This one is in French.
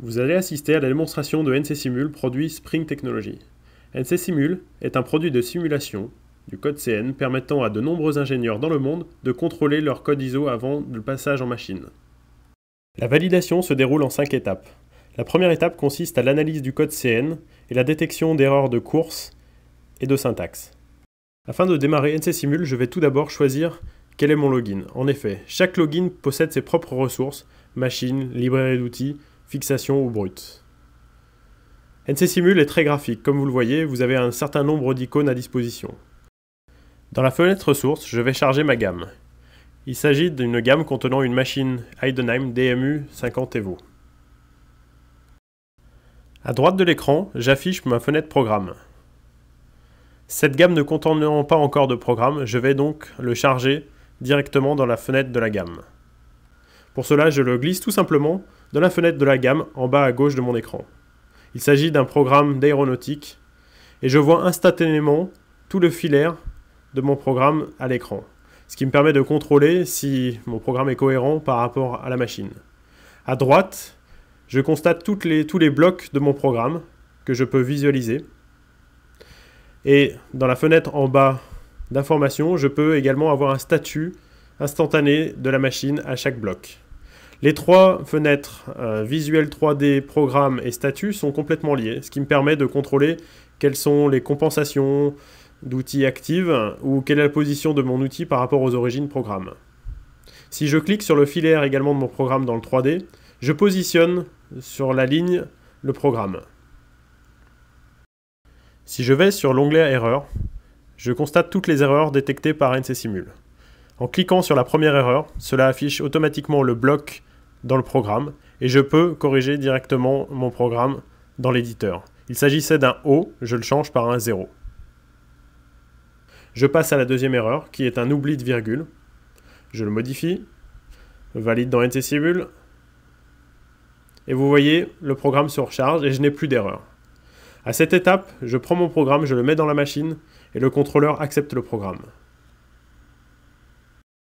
Vous allez assister à la démonstration de NC-Simul produit Spring Technology. NC-Simul est un produit de simulation du code CN permettant à de nombreux ingénieurs dans le monde de contrôler leur code ISO avant le passage en machine. La validation se déroule en 5 étapes. La première étape consiste à l'analyse du code CN et la détection d'erreurs de course et de syntaxe. Afin de démarrer NC-Simul, je vais tout d'abord choisir quel est mon login. En effet, chaque login possède ses propres ressources, machine, librairie d'outils, fixation ou brut. NC-Simul est très graphique. Comme vous le voyez, vous avez un certain nombre d'icônes à disposition. Dans la fenêtre ressources, je vais charger ma gamme. Il s'agit d'une gamme contenant une machine Heidenheim DMU 50 Evo. À droite de l'écran, j'affiche ma fenêtre programme. Cette gamme ne contenant pas encore de programme, je vais donc le charger directement dans la fenêtre de la gamme. Pour cela, je le glisse tout simplement dans la fenêtre de la gamme en bas à gauche de mon écran. Il s'agit d'un programme d'aéronautique et je vois instantanément tout le filaire de mon programme à l'écran, ce qui me permet de contrôler si mon programme est cohérent par rapport à la machine. À droite, je constate tous les blocs de mon programme que je peux visualiser. Et dans la fenêtre en bas d'information, je peux également avoir un statut instantané de la machine à chaque bloc. Les trois fenêtres visuel 3D, programme et statut sont complètement liées, ce qui me permet de contrôler quelles sont les compensations d'outils actives ou quelle est la position de mon outil par rapport aux origines programme. Si je clique sur le filaire également de mon programme dans le 3D, je positionne sur la ligne le programme. Si je vais sur l'onglet Erreurs, je constate toutes les erreurs détectées par NC-Simul. En cliquant sur la première erreur, cela affiche automatiquement le bloc dans le programme et je peux corriger directement mon programme dans l'éditeur. Il s'agissait d'un O, je le change par un 0. Je passe à la deuxième erreur qui est un oubli de virgule. Je le modifie, valide dans NC-Simul et vous voyez, le programme se recharge et je n'ai plus d'erreur. À cette étape, je prends mon programme, je le mets dans la machine et le contrôleur accepte le programme.